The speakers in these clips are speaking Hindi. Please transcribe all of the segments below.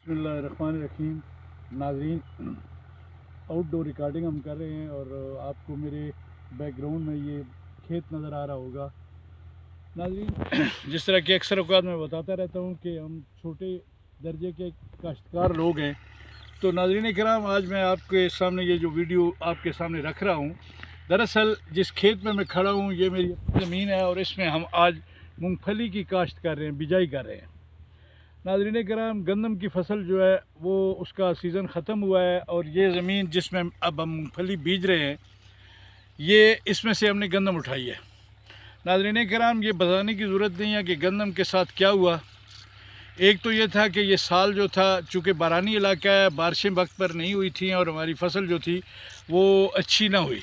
बिस्मिल्लाहिर्रहमानिर्रहीम। नाज़रीन, आउटडोर रिकॉर्डिंग हम कर रहे हैं और आपको मेरे बैकग्राउंड में ये खेत नज़र आ रहा होगा। नाज़रीन, जिस तरह कि अक्सर औक़ात मैं बताता रहता हूँ कि हम छोटे दर्जे के काश्तकार लोग हैं। तो नाज़रीन किराम, आज मैं आपके सामने ये जो वीडियो आपके सामने रख रहा हूँ, दरअसल जिस खेत में मैं खड़ा हूँ ये मेरी ज़मीन है और इसमें हम आज मूंगफली की काश्त कर रहे हैं, बिजाई कर रहे हैं। नाज़रीन कराम, गंदम की फसल जो है वो उसका सीज़न ख़त्म हुआ है और ये ज़मीन जिसमें अब हम मूँगफली बीज रहे हैं, ये इसमें से हमने गंदम उठाई है। नाज़रीन कराम, ये बताने की ज़रूरत नहीं है कि गंदम के साथ क्या हुआ। एक तो ये था कि ये साल जो था, चूँकि बारानी इलाका है, बारिशें वक्त पर नहीं हुई थी और हमारी फसल जो थी वो अच्छी ना हुई।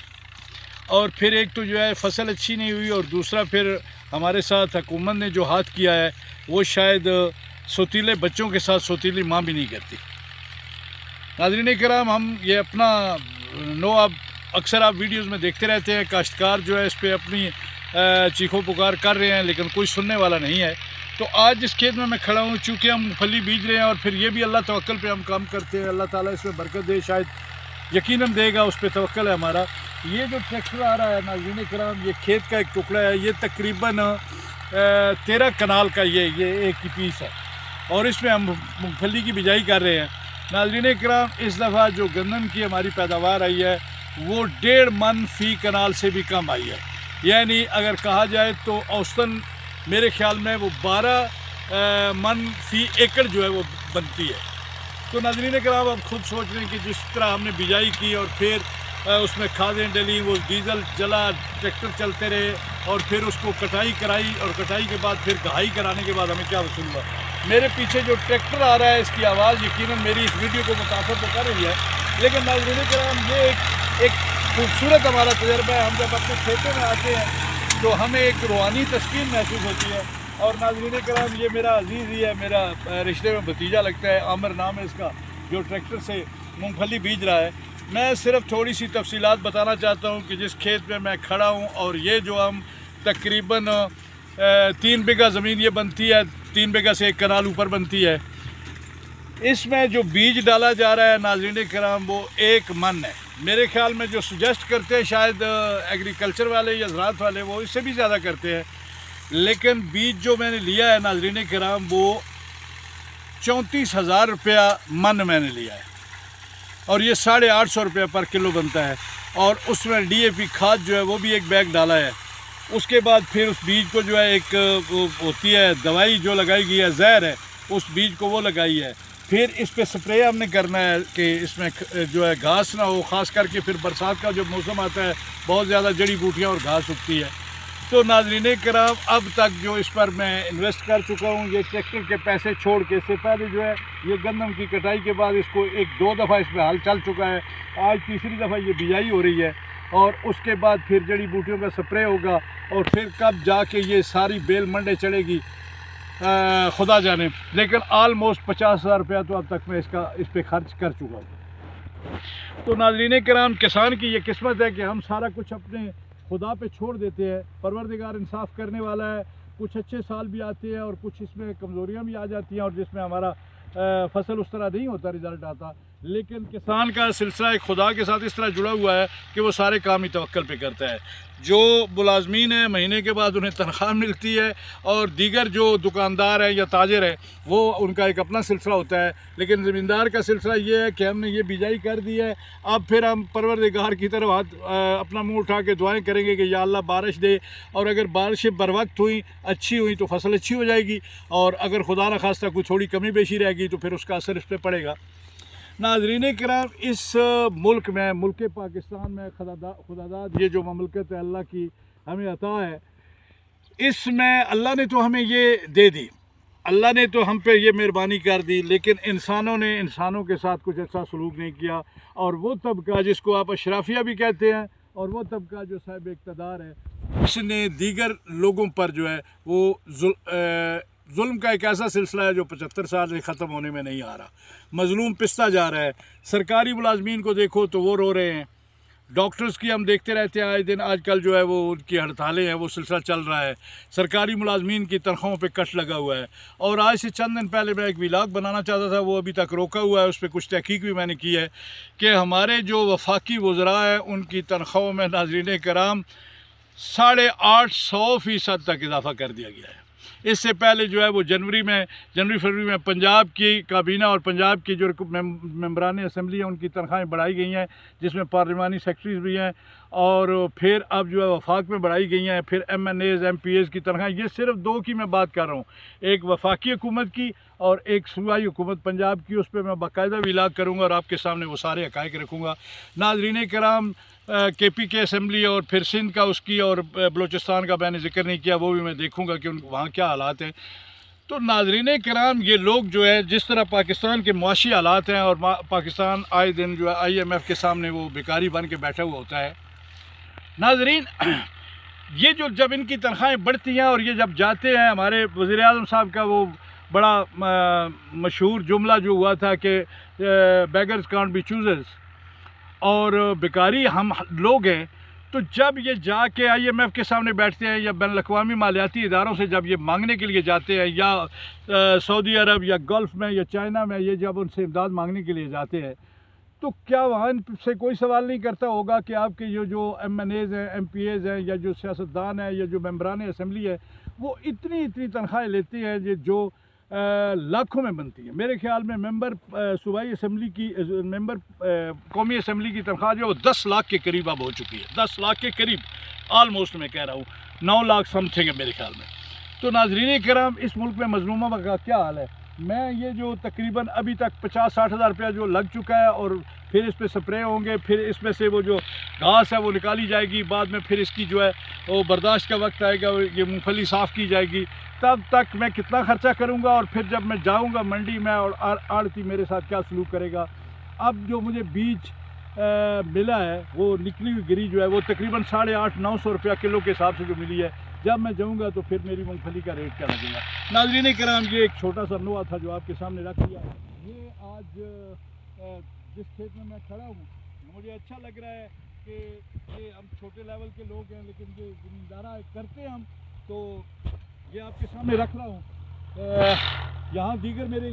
और फिर एक तो जो है फसल अच्छी नहीं हुई और दूसरा फिर हमारे साथ हुकूमत ने जो हाथ किया है वो शायद सौतीले बच्चों के साथ सौतीली माँ भी नहीं करती। नाज़रीन कराम, हम ये अपना अब अक्सर आप वीडियोस में देखते रहते हैं, काश्तकार जो है इस पर अपनी चीखों पुकार कर रहे हैं लेकिन कोई सुनने वाला नहीं है। तो आज जिस खेत में मैं खड़ा हूँ, चूँकि हम फली बीज रहे हैं और फिर ये भी अल्लाह तवक्कल पे हम काम करते हैं, अल्लाह ताला इसमें बरकत दे, शायद यकीनन देगा, उस पर तवक्कल है हमारा। ये जो ट्रैक्टर आ रहा है नाज़रीन कराम, ये खेत का एक टुकड़ा है, ये तकरीबन 13 कनाल का ये एक ही पीस है और इसमें हम मूंगफली की बिजाई कर रहे हैं। नाज़रीन कराम, इस दफ़ा जो गंदम की हमारी पैदावार आई है वो 1.5 मन फ़ी कनाल से भी कम आई है। यानी अगर कहा जाए तो औसतन मेरे ख्याल में वो 12 मन फ़ी एकड़ जो है वो बनती है। तो नाज़रीन कराम, आप खुद सोच रहे हैं कि जिस तरह हमने बिजाई की और फिर उसमें खादें डली, वो डीज़ल जला, ट्रैक्टर चलते रहे और फिर उसको कटाई कराई और कटाई के बाद फिर घाई कराने के बाद हमें क्या वसूल हुआ। मेरे पीछे जो ट्रैक्टर आ रहा है इसकी आवाज़ यकीनन मेरी इस वीडियो को मुतासर तो कर रही है, लेकिन नाज़रीन कराम, ये एक खूबसूरत हमारा तजर्बा है। हम जब अपने खेतों में आते हैं तो हमें एक रूहानी तस्कीन महसूस होती है। और नाज़रीन कराम, ये मेरा अजीज़ ही है, मेरा रिश्ते में भतीजा लगता है, आमिर नाम है इसका, जो ट्रैक्टर से मूँगफली बीज रहा है। मैं सिर्फ थोड़ी सी तफसीलात बताना चाहता हूँ कि जिस खेत में मैं खड़ा हूँ और ये जो हम तकरीबन 3 बीघा ज़मीन ये बनती है, 3 बीघा से 1 कनाल ऊपर बनती है, इसमें जो बीज डाला जा रहा है नाज़रीन कराम वो 1 मन है। मेरे ख्याल में जो सुजेस्ट करते हैं शायद एग्रीकल्चर वाले या ज़राअत वाले, वो इससे भी ज़्यादा करते हैं, लेकिन बीज जो मैंने लिया है नाज़रीन कराम वो 34,000 रुपया मन मैंने लिया है और ये 850 रुपये पर किलो बनता है। और उसमें DAP खाद जो है वो भी एक बैग डाला है। उसके बाद फिर उस बीज को जो है एक होती है दवाई जो लगाई गई है, जहर है, उस बीज को वो लगाई है। फिर इस पे स्प्रे हमने करना है कि इसमें जो है घास ना हो, ख़ास करके फिर बरसात का जब मौसम आता है बहुत ज़्यादा जड़ी बूटियाँ और घास उगती है। तो नाज़रीन कराम, अब तक जो इस पर मैं इन्वेस्ट कर चुका हूँ, ये ट्रैक्टर के पैसे छोड़ के, इससे पहले जो है ये गंदम की कटाई के बाद इसको 1-2 दफ़ा इस पर हल चल चुका है, आज तीसरी दफ़ा ये बिजाई हो रही है और उसके बाद फिर जड़ी बूटियों का स्प्रे होगा और फिर कब जाके ये सारी बेल मंडे चढ़ेगी खुदा जाने। लेकिन आलमोस्ट 50,000 रुपया तो अब तक मैं इस पर खर्च कर चुका हूँ। तो नाज़रीन कराम, किसान की ये किस्मत है कि हम सारा कुछ अपने खुदा पे छोड़ देते हैं। परवरदिगार इंसाफ करने वाला है। कुछ अच्छे साल भी आते हैं और कुछ इसमें कमज़ोरियाँ भी आ जाती हैं और जिसमें हमारा फसल उस तरह नहीं होता, रिज़ल्ट आता। लेकिन किसान का सिलसिला एक खुदा के साथ इस तरह जुड़ा हुआ है कि वो सारे काम ही तवक्कल पे करता है। जो मुलाजमीन है महीने के बाद उन्हें तनख्वाह मिलती है और दीगर जो दुकानदार हैं या ताजर हैं वो उनका एक अपना सिलसिला होता है, लेकिन ज़मींदार का सिलसिला ये है कि हमने ये बिजाई कर दी है, अब फिर हम परवरदिगार की तरफ अपना मुँह उठा के दुआएँ करेंगे कि या अल्लाह बारिश दे, और अगर बारिशें बर वक्त हुई, अच्छी हुई तो फसल अच्छी हो जाएगी, और अगर खुदा न खास्ता कोई थोड़ी कमी बेशी रहेगी तो फिर उसका असर इस पर पड़ेगा। नाज़रीन कराम, इस मुल्क में, मुल्क पाकिस्तान में खुदादाद ये जो ममलकत है अल्लाह की हमें अता है, इसमें अल्लाह ने तो हमें ये दे दी, अल्लाह ने तो हम पे ये मेहरबानी कर दी, लेकिन इंसानों ने इंसानों के साथ कुछ ऐसा सलूक नहीं किया। और वो तबका जिसको आप अशराफिया भी कहते हैं और वो तबका जो साहिब इक़्तिदार है, उसने दीगर लोगों पर जो है वो जुल्म का एक ऐसा सिलसिला है जो 75 साल से ख़त्म होने में नहीं आ रहा। मज़लूम पिसता जा रहा है। सरकारी मुलाजमीन को देखो तो वो रो रहे हैं, डॉक्टर्स की हम देखते रहते हैं आए दिन, आजकल जो है वो उनकी हड़तालें हैं, वो सिलसिला चल रहा है। सरकारी मुलाजमीन की तनख्वाहों पे कट लगा हुआ है। और आज से चंद दिन पहले मैं एक व्लॉग बनाना चाहता था, वो अभी तक रोका हुआ है। उस पर कुछ तहकीक भी मैंने की है कि हमारे जो वफाकी वज़रा हैं उनकी तनख्वाहों में नाज़रीन कराम 850% तक इजाफ़ा कर दिया गया है। इससे पहले जो है वो जनवरी फरवरी में पंजाब की काबीना और पंजाब की जो मेंबरान असम्बली है उनकी तनख्वाहें बढ़ाई गई हैं, जिसमें पार्लिमानी सेक्रेटरीज भी हैं। और फिर अब जो है वफाक में बढ़ाई गई हैं। फिर MNAs MPAs की तनख्वाहें, ये सिर्फ दो की मैं बात कर रहा हूँ, एक वफाकी हुकूमत की और एक सूबाई हुकूमत पंजाब की। उस पर मैं बाकायदा व्लॉग करूँगा और आपके सामने वो सारे हक़ाइक़ रखूँगा। नाज़रीन कराम, KP की असम्बली और फिर सिंध का उसकी और बलूचिस्तान का मैंने जिक्र नहीं किया, वो भी मैं देखूँगा कि वहाँ क्या हालात हैं। तो नाज़रीन कराम, ये लोग जो है जिस तरह पाकिस्तान के मुआशी हालात हैं और पाकिस्तान आए दिन जो है IMF के सामने वो भिखारी बन के बैठा हुआ होता है। नाज़रीन, ये जो जब इनकी तनख्वाहें बढ़ती हैं और ये जब जाते हैं, हमारे वज़ीर-ए-आज़म साहब का वो बड़ा मशहूर जुमला जो हुआ था कि बेगर्स कांट बी चूज़र्स, और भिखारी हम लोग हैं। तो जब ये जाके IMF के सामने बैठते हैं या बैनुल-अक़वामी मालियाती इदारों से जब ये मांगने के लिए जाते हैं, या सऊदी अरब या गल्फ़ में या चाइना में ये जब उनसे इमदाद मांगने के लिए जाते हैं, तो क्या वहाँ से कोई सवाल नहीं करता होगा कि आपके ये जो MNAs हैं MPAs हैं या जो सियासतदान हैं या जो मेंबरान असम्बली है वो इतनी तनख्वाहें लेती हैं जो लाखों में बनती है। मेरे ख्याल में मेंबर सूबाई असम्बली की मेंबर कौमी असम्बली की तनख्वाह जो है वो 10 लाख के करीब अब हो चुकी है। 10 लाख के करीब आलमोस्ट, मैं कह रहा हूँ 9 लाख समथिंग है मेरे ख्याल में। तो नाज़रीन कराम, इस मुल्क में मज़लूमा का क्या हाल है। मैं ये जो तकरीबन अभी तक 50-60 हज़ार रुपया जो लग चुका है, और फिर इस पर स्प्रे होंगे, फिर इसमें से वो जो घास है वो निकाली जाएगी, बाद में फिर इसकी जो है वो बर्दाश्त का वक्त आएगा, ये मूंगफली साफ़ की जाएगी, तब तक मैं कितना ख़र्चा करूँगा। और फिर जब मैं जाऊँगा मंडी में और आड़ती मेरे साथ क्या सलूक करेगा। अब जो मुझे बीज मिला है वो निकली हुई गिरी जो है वो तकरीबन 850-900 रुपया किलो के हिसाब से जो मिली है। जब मैं जाऊँगा तो फिर मेरी मूंगफली का रेट क्या लगेगा। नाज़रीन कराम, ये एक छोटा सा नुआ था जो आपके सामने रख दिया है। ये आज जिस खेत में मैं खड़ा हूँ, मुझे अच्छा लग रहा है कि ये हम छोटे लेवल के लोग हैं, लेकिन ये ज़मींदारा करते हैं हम, तो ये आपके सामने रख रहा हूँ। यहाँ दीगर मेरे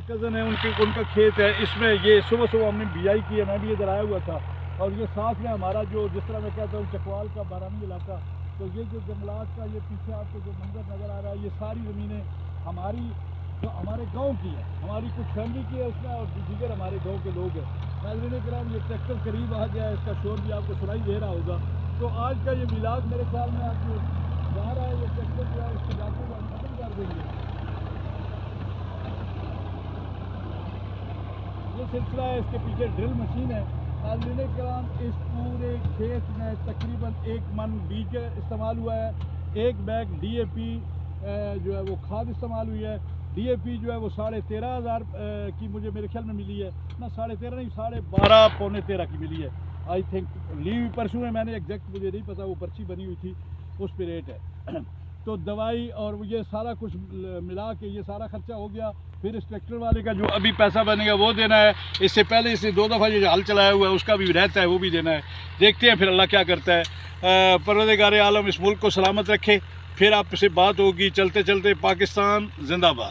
कज़न हैं, उनका खेत है। इसमें ये सुबह हमने बिजाई की है, मैं भी इधर आया हुआ था। और ये साथ में हमारा जो, जिस तरह मैं कहता हूँ, चकवाल का बारानी इलाका, तो ये जो जंगलात का ये पीछे आपको जो मंजर नज़र आ रहा है, ये सारी ज़मीनें हमारी जो हमारे गांव की है, हमारी कुछ फैमिली की है उसमें, और दीगर हमारे गांव के लोग हैं। नाज़रीन कराम, ये ट्रैक्टर करीब आ गया है, इसका शोर भी आपको सुनाई दे रहा होगा। तो आज का ये व्लॉग मेरे ख्याल में आपको जा रहा है, ये ट्रैक्टर जो है इसको जाके हम खत्म कर देंगे। ये सिलसिला है, इसके पीछे ड्रिल मशीन है। नाज़रीन कराम, इस पूरे खेत में तकरीबन 1 मन बीज इस्तेमाल हुआ है, 1 बैग DAP जो है वो खाद इस्तेमाल हुई है। DAP जो है वो 13,500 की मुझे मेरे ख्याल में मिली है ना, 13.5 नहीं, 12.5 पौने 13 की मिली है आई थिंक। ली हुई परसों में, मैंने एग्जैक्ट मुझे नहीं पता, वो पर्ची बनी हुई थी उस पर रेट है। तो दवाई और ये सारा कुछ मिला के ये सारा खर्चा हो गया। फिर इस ट्रैक्टर वाले का जो अभी पैसा बनेगा वो देना है। इससे पहले इसने 2 दफ़ा जो हल चलाया हुआ है उसका भी रहता है, वो भी देना है। देखते हैं फिर अल्लाह क्या करता है। परवरदिगार आलम इस मुल्क को सलामत रखे। फिर आपसे बात होगी। चलते चलते पाकिस्तान जिंदाबाद।